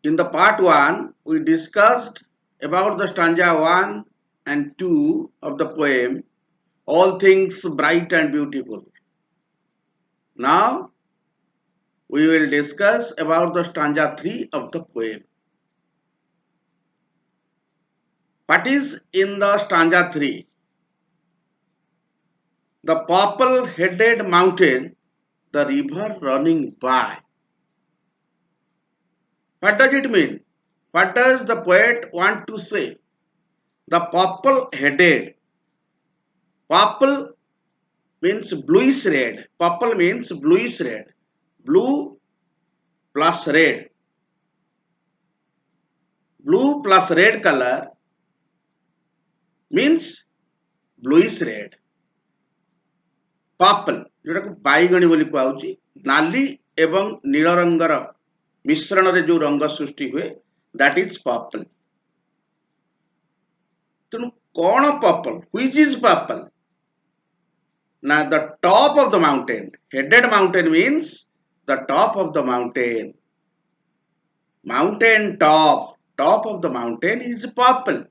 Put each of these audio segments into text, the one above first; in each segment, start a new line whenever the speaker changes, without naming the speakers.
In the part 1, we discussed about the stanza 1 and 2 of the poem, All Things Bright and Beautiful. Now, we will discuss about the stanza 3 of the poem. What is in the stanza 3? The purple-headed mountain, the river running by. What does it mean? What does the poet want to say? The purple-headed. Purple means bluish red. Purple means bluish red. Blue plus red. Blue plus red color means bluish red. Purple, जोटा बैगणी बोली कहउची, नाली एवं नील रंगर मिश्रण रे जो रंग सृष्टि हुए, that is purple. तेणु कौन purple? Which is purple? Now the top of the mountain. Headed mountain means the top of the mountain. Mountain top. Top of the mountain is purple.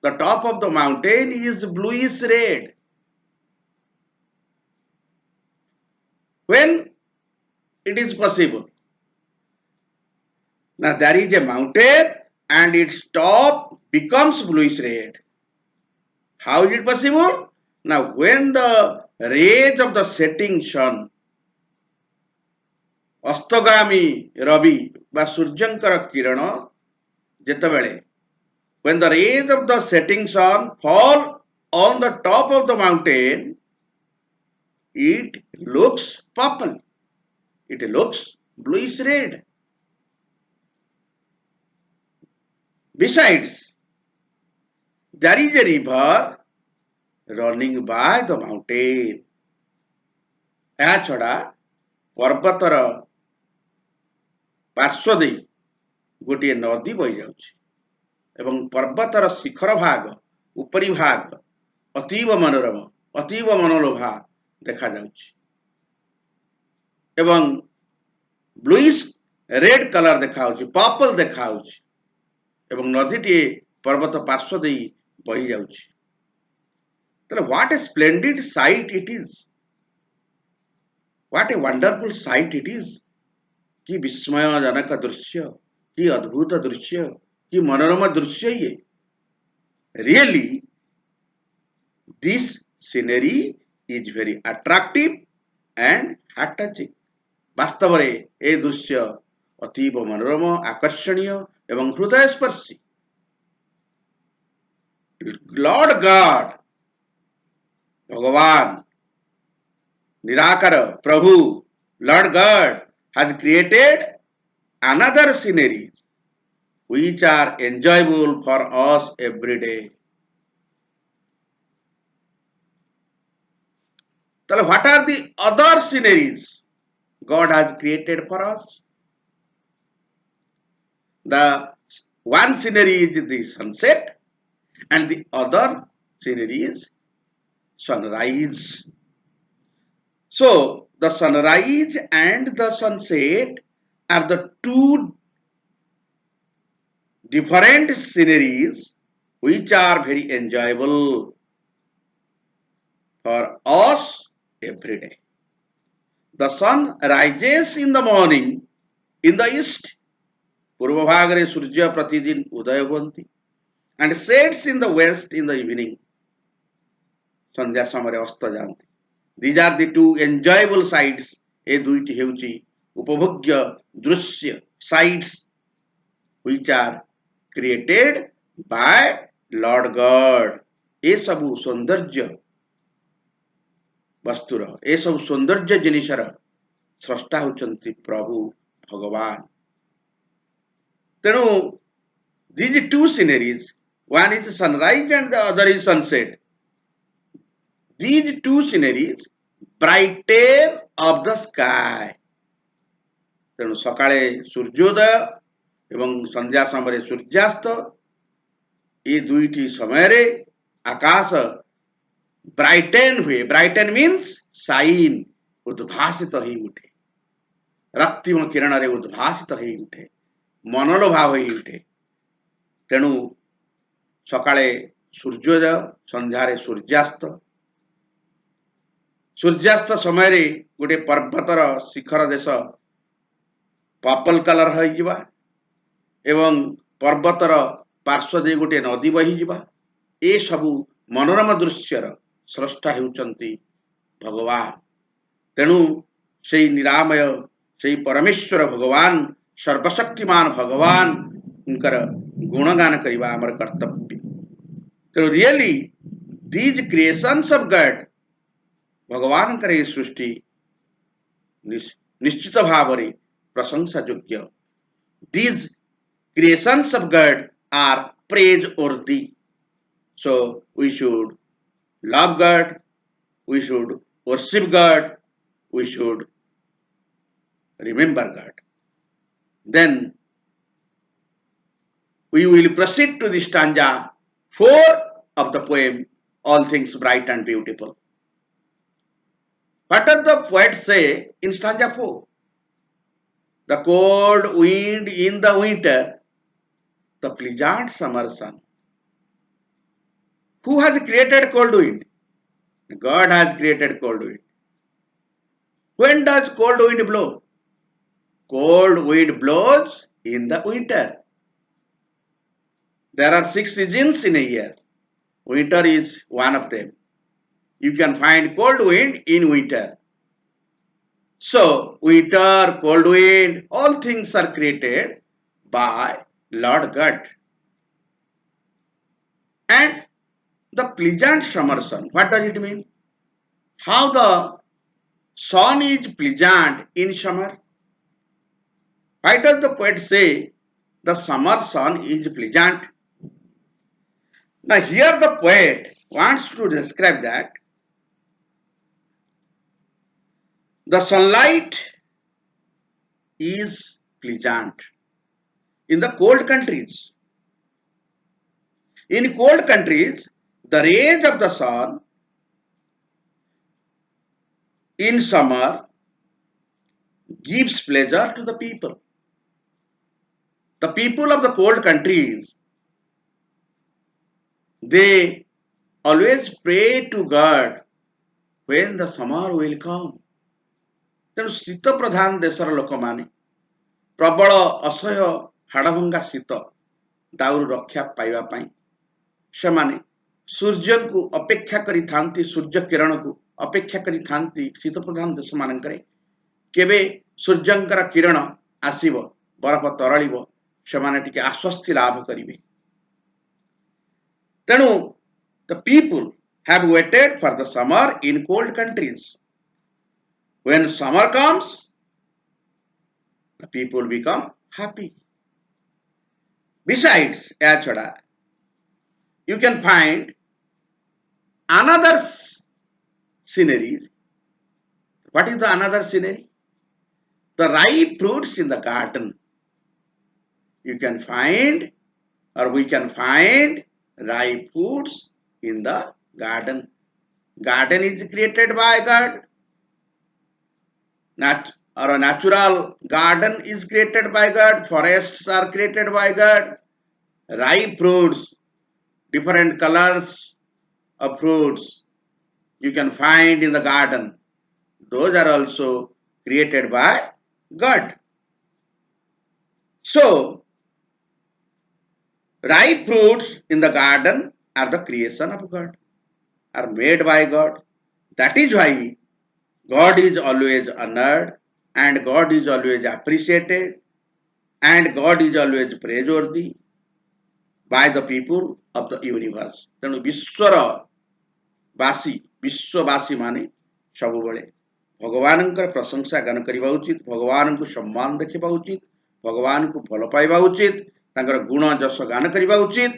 The top of the mountain is bluish red. When it is possible? Now there is a mountain and its top becomes bluish red. How is it possible? Now when the rays of the setting sun, अस्तगामी Ravi बा सूर्यंकर किरण जेतेबेले, when the rays of the setting sun fall on the top of the mountain, it looks purple. It looks bluish red. Besides, there is a river running by the mountain. ଏହା ଛଡ଼ା पर्वतर पार्श्व दे गोटे नदी बही जाउछि एवं पर्वतर शिखर भाग उपरी भाग अतीव मनोरम अतीव मनोलोभा देखा जाउछि एवं ब्लूइश रेड कलर देखा होछि, पर्पल देखा होछि एवं नदीटी पर्वत पार्श्व दे बही जाउछि. तले what A splendid site it is. What a wonderful sight it is. कि विस्मयजनक दृश्य, कि अद्भुत दृश्य, कि मनोरम दृश्य ये. Really, this scenery is very attractive and heart touching. वास्तव में ए दृश्य अतीव मनोरम, आकर्षणीय एवं हृदय स्पर्शी. Lord God, भगवान Nirakara, Prabhu, Lord God has created another sceneries which are enjoyable for us every day. So what are the other sceneries God has created for us? The one scenery is the sunset and the other scenery is sunrise. So, the sunrise and the sunset are the two different sceneries which are very enjoyable for us every day. The sun rises in the morning in the east, पूर्व भाग रे सूर्य प्रतिदिन उदय हुअन्ति, and sets in the west in the evening, संध्या समय अस्त जान्ति. These are the two enjoyable sights. ए दुईटी हेउची उपभोग्य दृश्य sights which are created by Lord God. ए सबु सौंदर्य वस्तुर, ए सबु सौंदर्य जिनिसर स्रष्टा होचंती प्रभु भगवान. तेणु these two sceneries, one is sunrise and the other is sunset. These two sceneries brighten of the sky. तेणु सकाळे सूर्योदय एवं संध्या समय सूर्यास्त ये दुईटी समय रे आकाश ब्राइटेन हुए. ब्राइटेन मीन्स शाइन, उद्भासित ही उठे, रक्तिम किरण रे उद्भासित ही उठे. मनलोभा होई उठे। तेणु सकाळे सूर्योदय, संध्यारे सूर्यास्त। सूर्यास्त समय गोटे पर्वतर शिखर देश पर्पल कलर हो एवं पर्वतर पार्श्व दे गोटे नदी बही जिबा। ए सबु मनोरम दृश्यर स्रष्टा हेउचंती भगवान। तेणु से निरामय से परमेश्वर भगवान सर्वशक्तिमान भगवान उनकर गुणगान करवा आमर कर्तव्य। तेणु really these creations of God भगवान करे सृष्टि निश्चित भाव रे प्रशंसा योग्य। These creations of God are praise worthy. So we should love God, we should worship God, we should remember God. Then we will proceed to the stanza 4 of the poem, All Things Bright and Beautiful. What does the poet say in stanza 4? The cold wind in the winter, the pleasant summer sun. Who has created cold wind? God has created cold wind. When does cold wind blow? Cold wind blows in the winter. There are 6 seasons in a year. Winter is one of them. You can find cold wind in winter. So, winter, cold wind, all things are created by Lord God. And the pleasant summer sun, what does it mean? How the sun is pleasant in summer? Why does the poet say the summer sun is pleasant? Now here the poet wants to describe that the sunlight is pleasant in the cold countries. In cold countries, the rays of the sun in summer gives pleasure to the people. The people of the cold countries, they always pray to God when the summer will come. ତେଣୁ ଶୀତ ପ୍ରଧାନ ଦେଶର ଲୋକମାନେ ପ୍ରବଳ ଅସହ୍ୟ ହାଡ଼ଭଙ୍ଗା ଶୀତ ଦାଉରୁ ରକ୍ଷା ପାଇବା ପାଇଁ ସେମାନେ ସୂର୍ଯ୍ୟଙ୍କୁ ଅପେକ୍ଷା କରିଥାନ୍ତି, ସୂର୍ଯ୍ୟ କିରଣକୁ ଅପେକ୍ଷା କରିଥାନ୍ତି। ଶୀତ ପ୍ରଧାନ ଦେଶମାନଙ୍କରେ କେବେ ସୂର୍ଯ୍ୟଙ୍କର କିରଣ ଆସିବ, ବରଫ ତରଳିବ, ସେମାନେ ଟିକେ ଆଶ୍ୱସ୍ତି ଲାଭ କରିବେ। ତେଣୁ the people have waited for the summer in cold countries. When summer comes, the people become happy. Besides, Achada, you can find another scenery. What is the another scenery? The ripe fruits in the garden. You can find, or we can find ripe fruits in the garden. Garden is created by God. A natural garden is created by God. Forests are created by God. Ripe fruits, different colors of fruits you can find in the garden. Those are also created by God. So, ripe fruits in the garden are the creation of God, are made by God. That is why God is always honored and God is always appreciated and God is always praiseworthy by the people of the universe. तेणु विश्ववासी माने सबुबले भगवानंकर प्रशंसा गान करिबा उचित, भगवान को सम्मान देखिबा उचित, भगवान को भल पाइबा उचित, तांकर गुण जस गान करिबा उचित।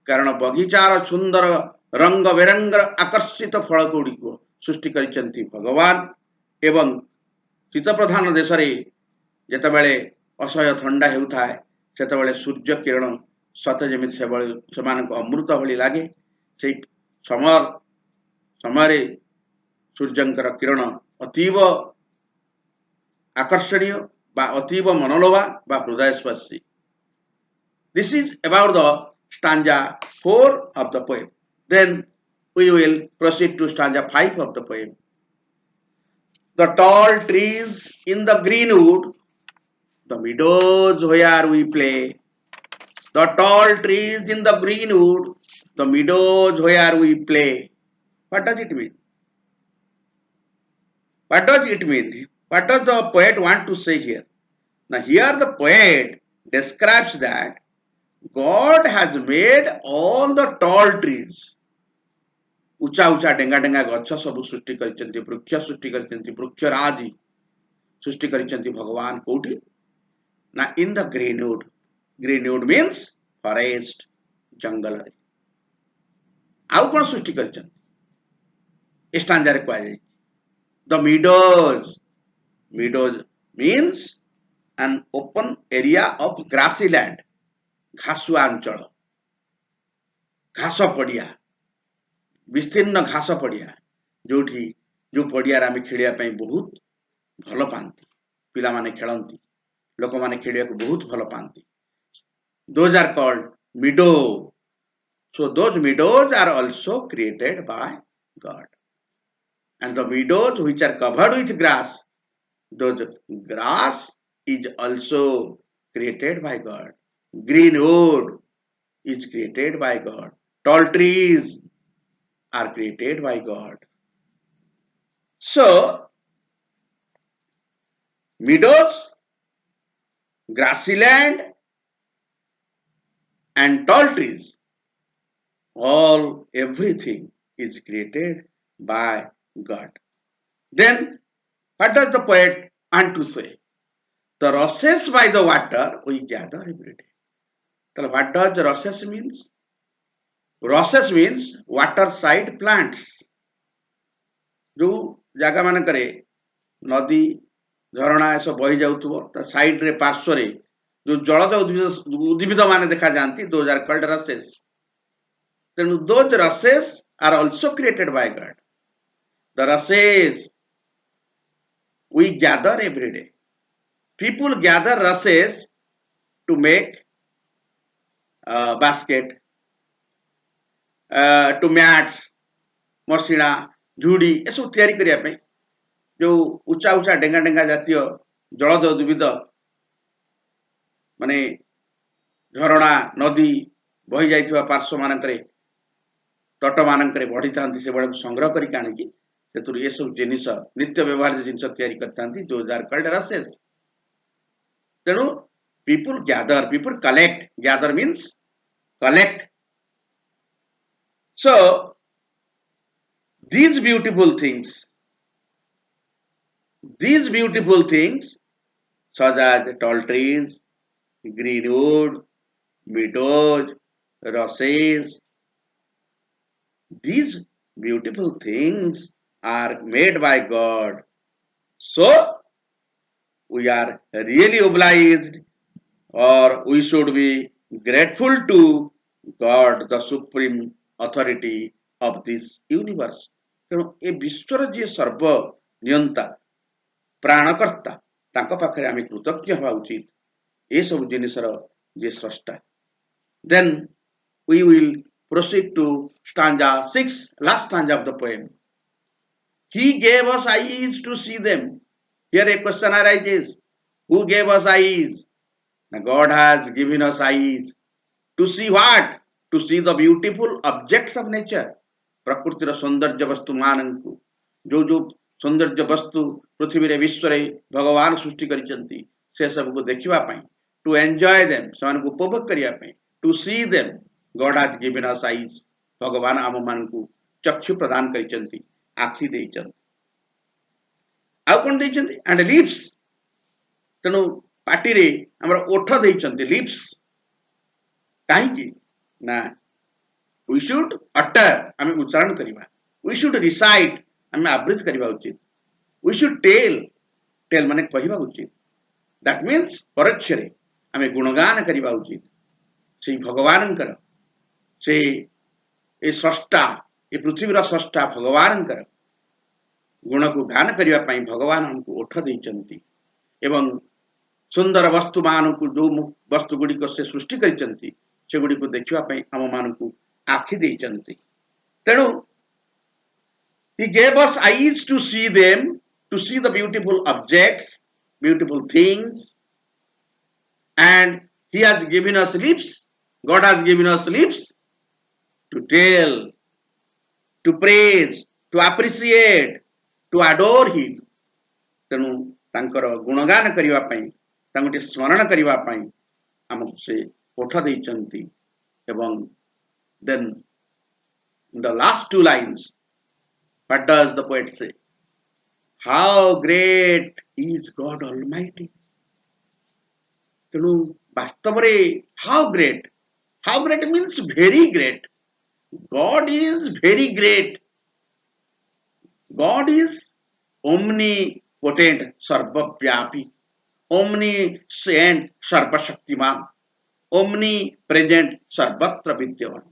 कारण बगीचार सुंदर रंग बेरंग आकर्षित फल गुड़िक सृष्टि करिसेंती भगवान। एवं शीत प्रधान देश रे जेतेबेले असह्य ठंडा हेउथाय सेतेबेले सूर्य किरण सते जेमिति सेमानक अमृत भली लागे। से समय सूर्यंकर किरण अतीव आकर्षणीय बा अतीव मनोलोभा बा हृदयस्पर्शी। This is about the stanza 4 of the poem. Then we will proceed to stanza 5 of the poem. The tall trees in the greenwood, the meadows where we play. The tall trees in the greenwood, the meadows where we play. What does it mean? What does it mean? What does the poet want to say here? Now here the poet describes that God has made all the tall trees. उचा उचा डेंगा डेंगा गच्छ सब सृष्टि करिसेंती वृक्ष सृष्टि करिसेंती वृक्षराजी सृष्टि करिसेंती भगवान कोठी ना in the greenwood means forest जंगल आउ कोन सृष्टि करिसेंती स्टांजारे कहै जाय the meadows means an open area of grassy land घासुआ अंचल घास पड़िया विस्तीर्ण घास पड़िया जो पड़िया आम खेलिया बहुत भल पाती पिला माने खेलती लोक माने खेलिया बहुत भल पाती those are called meadow. So those meadows are also created by God. And the meadows which are covered with grass, those grass is also created by God. Greenwood is created by God. Tall trees are created by God. So, meadows, grassy land, and tall trees, everything is created by God. Then, what does the poet want to say? The rushes by the water we gather every day. So what does the rushes means? Rushes means waterside plants. जो जगह मान करे नदी झरणा ऐसा बही जाउथबो side रे पार्श्व रे जो जलज उद्भिद माने देखा जानती दोज आर कॉल्ड रसेस. तेणु those races are also created by God. The races we gather every day. People gather rushes to make basket, to mats, मसिणा झुड़ी ए सब तैयारी करिया पे जो उचा उचा डेंगा डेंगा जातीय जलज उद्भिद माने झरणा नदी बही जाइथिबा पार्श्व मानकरे तट मानकरे बढ़ी थांती से बड़ संग्रह करी काणी सेतुर ए सब जिनिस नित्य व्यवहार जिनिस तैयारी करतांती दोज आर कॉल्ड रसेस. तेणु people gather, people collect. Gather means collect. So these beautiful things such as tall trees, greenwood, meadows, rushes, these beautiful things are made by God. So we are really obliged, or we should be grateful to God, the supreme authority of this universe. तेणु ए विश्वर जी सर्व नियंता प्राणकर्ता तांको पाखरे आमे कृतज्ञ हवा उचित ए सब जिनिसर जे स्रष्टा. Then we will proceed to stanza 6, last stanza of the poem. He gave us eyes to see them. Here a question arises. Who gave us eyes? Now God has given us eyes. To see what? To see the beautiful objects of nature. प्रकृतिर सौंदर्य वस्तु मानंकु जो जो सौंदर्य वस्तु पृथ्वी रे विश्व रे भगवान सृष्टि करिसंती से सब को देखिबा पई. टू एन्जॉय देम समान को उपभोग करिया पई. To see them God has given us eyes. भगवान आम मानकु चक्षु प्रदान करिसंती आखि देइचंती. आउ कोन देइचंती? And lips. तेनु पार्टी रे हमरा ओठ देइचंती लिप्स. काहे की ना we should utter आमे उच्चारण करिबा. we should recite आमे आवृत्ति करिबा उचित. we should tell माने कहिबा उचित. that means परोक्ष रे आमे गुणगान करिबा उचित से भगवानंकर से ए स्रष्टा ए पृथ्वीर स्रष्टा भगवानंकर गुण को गान करिबा पई भगवान हमको ओठ दैचंती एवं सुंदर वस्तु मान को जो वस्तु गुड़ी को से सृष्टि करिसंती से गुड़ी को देखिबा पई हम मान को आखि देइचंती तेणु he gave us eyes to see them, to see the beautiful objects, beautiful things, and he has given us lips. God has given us lips to tell, to praise, to appreciate, to adore him. ତେଣୁ ତାଙ୍କର ଗୁଣଗାନ କରିବା ପାଇଁ ତାଙ୍କୁ ଟିକେ ସ୍ମରଣ କରିବା ପାଇଁ ଆମକୁ ସେ ଓଠ ଦେଇଛନ୍ତି ଏବଂ then in the last two lines what does the poet say? How great is God Almighty. ତେଣୁ ବାସ୍ତବରେ how great means very great. God is very great. God is omnipotent, sarvavyapi, omniscient, sarvashaktiman, omnipresent, सर्वत्र विद्यमान.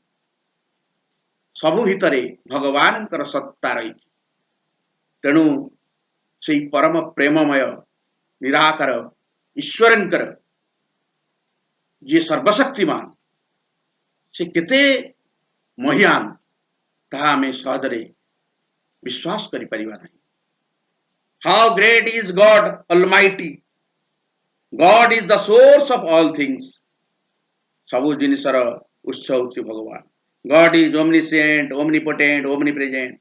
सबु भितरे भगवानଙ୍କର सत्ता ରହିଛି ତେଣୁ ସେଇ परम प्रेममय निराकार ईश्वरଙ୍କର जे सर्वशक्तिमान से केते महियान ताहा आमे सहजरे विश्वास करि परिबा नाही. How great is God Almighty. God is the source of all things. सबु जिनिसर उत्स होछि भगवान. God is omniscient, omnipotent, omnipresent.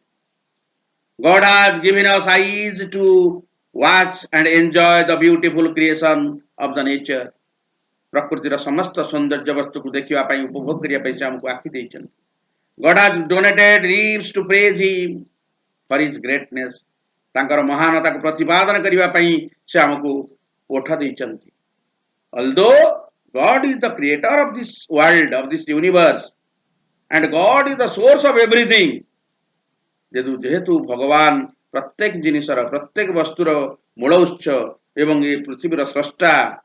God has given us eyes to watch and enjoy the beautiful creation of the nature. प्रकृतिर समस्त सौंदर्य वस्तु को देखिबा पई उपभोग करिया पई से हमको आखि दैछन. God has donated lips to praise him for his greatness. तांकर महानता को प्रतिपादन करिबा पई से हमको ओठ दैछन्ति. Although God is the creator of this world, of this universe, and God is the source of everything. जेहेतु भगवान प्रत्येक जिनिसर प्रत्येक वस्तुर मूल उत्स एवं ये पृथ्वीर स्रष्टा.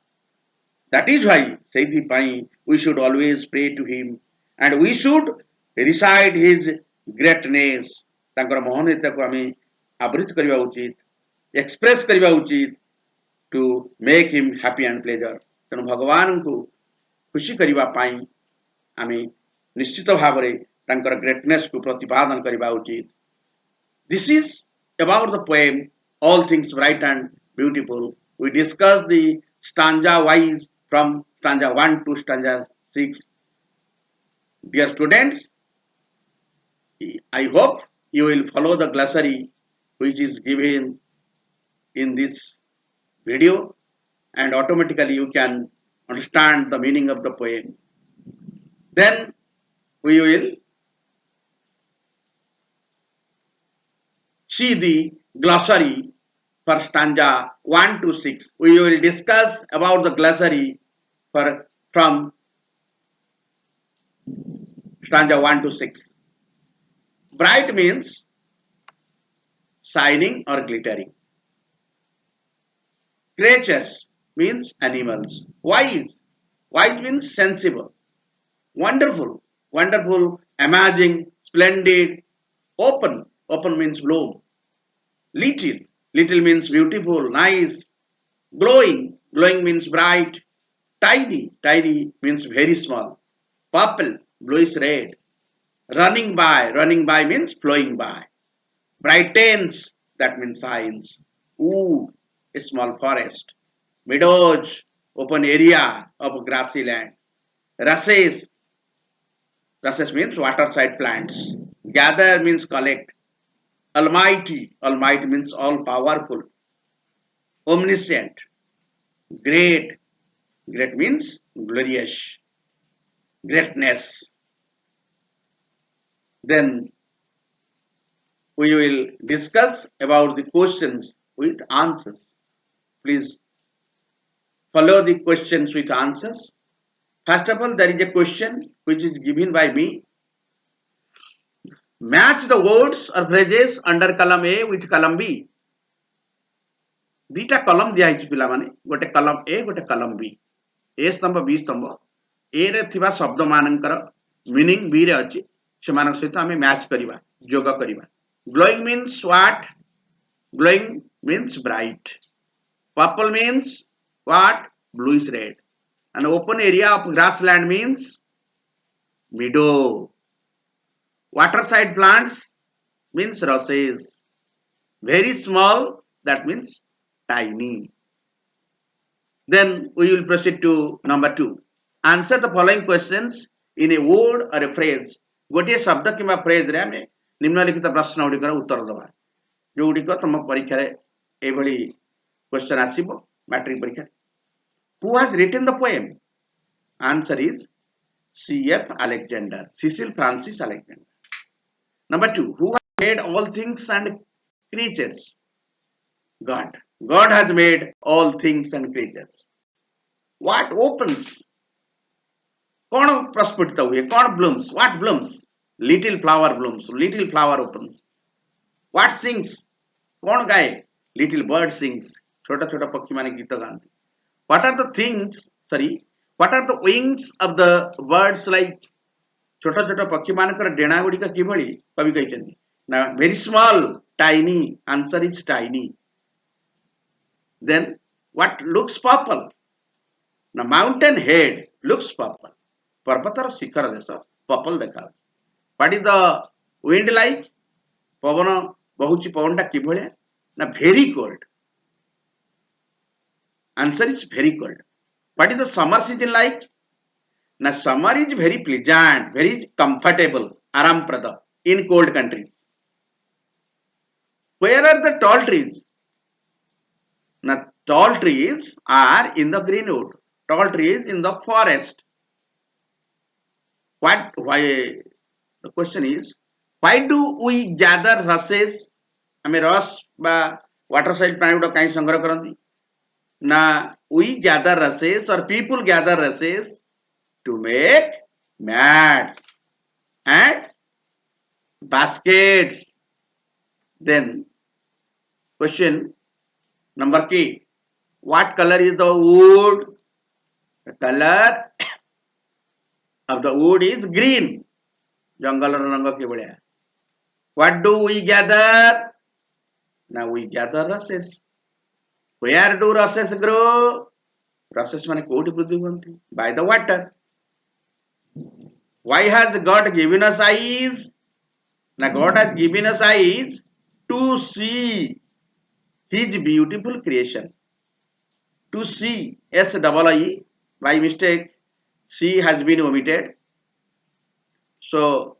That is why सेइथि पई we should always pray to him and we should recite his greatness. तांकर महानता को आमे आवृत करिबा उचित, एक्सप्रेस करिबा उचित to make him happy and pleasure. तेणु भगवान को खुशी करिबा पई आमे निश्चित भावरे तांकर ग्रेटनेस को प्रतिपादन करिबा उचित. This is about the poem All Things Bright and Beautiful. We discussed the stanza wise from stanza 1 to stanza 6. Dear students, I hope you will follow the glossary which is given in this video and automatically you can understand the meaning of the poem. Then we will see the glossary for stanza 1 to 6. We will discuss about the glossary from stanza 1 to 6. Bright means shining or glittering. Creatures means animals. Wise means sensible. Wonderful, amazing, splendid. Open means bloom. Little means beautiful, nice. Glowing means bright. Tiny means very small. Purple, bluish red. Running by means flowing by. Brightens, that means shines. Wood, a small forest. Meadows, open area of grassy land. Rushes means waterside plants. Gather means collect. Almighty means all powerful. Omniscient. Great means glorious. Greatness. Then we will discuss about the questions with answers. Please follow the questions with answers. First of all, there is a question which is given by me. Match the words or phrases under column A with column B. दीटा कलम दिया hitch पिला माने गोटे कलम A गोटे कलम B. A स्तंभ B स्तंभ A रे थिबा शब्द मानकर मीनिंग B रे अछि से मानक सहित हमें मैच करिबा जोग करिबा. Glowing means what? Glowing means bright. Purple means what? bluish red. An open area of grassland means meadow. Waterside plants means rushes. Very small, that means tiny. Then we will proceed to number 2. Answer the following questions in a word or a phrase. गोटे शब्द किंवा phrase रे आमे निम्नलिखित प्रश्न गुड़िकर उत्तर दबा जो गुड़िक तुम परीक्षा एभली क्वेश्चन आसीबो मैट्रिक परीक्षा. Who has written the poem? Answer is C.F. Alexander, Cecil Francis Alexander. Number 2. Who has made all things and creatures? God. God has made all things and creatures. What opens? कौन प्रस्फुटित हुए? कौन blooms? What blooms? Little flower blooms. Little flower opens. What sings? कौन गाए? Little bird sings. छोटा छोटा पक्षी माने गीत गाते. What are the things? Sorry. What are the wings of the birds like? छोटा छोटा पक्षी मानकर डेणा गुड़िक किभली कवि कहते ना very small, tiny. Answer is tiny. Then what looks purple? Now mountain head looks purple. पर्वतर शिखर देश पर्पल देखा. What is the wind like? पवन बहुची पवनटा किभले ना very cold. Answer is very cold. What is the summer season like? Now summer is very pleasant, very comfortable, aramprada in cold country. Where are the tall trees? Now tall trees are in the greenwood. Tall trees in the forest. What? Why? The question is, why do we gather rushes? आमे रस बा water side प्राणी गुड़ा कहीं संग्रह करती ना. We gather rushes or people gather rushes to make mats and baskets. Then question number K. What color is the wood? The color of the wood is green. जंगल रंग के बड़े. What do we gather? Now we gather rushes. Where do rushes grow? Rushes माने कोटी वृद्धि होती by the water. Why has God given us eyes? Now God has given us eyes to see His beautiful creation. To see, S-double-I, by mistake, C has been omitted. So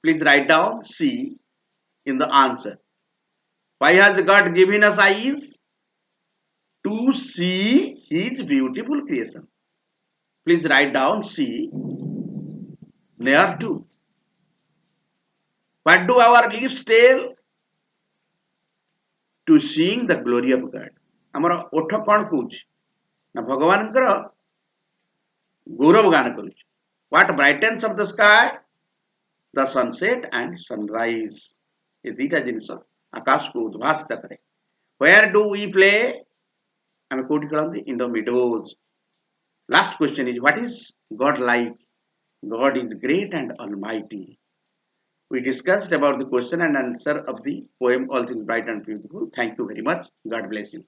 please write down C in the answer. Why has God given us eyes? To see His beautiful creation. Please write down C near to. What do our lips tell? To seeing the glory of God. आमर ओठ कौन कौच ना भगवान गौरव गान करुच. What brightens of the sky? The sunset and sunrise. ये दीटा जिनिस आकाश को उद्भासित करे. Where do we play? आमे कोठी खेलंती in the meadows. Last question is, what is God like? God is great and almighty. We discussed about the question and answer of the poem All Things Bright and Beautiful. Thank you very much. God bless you.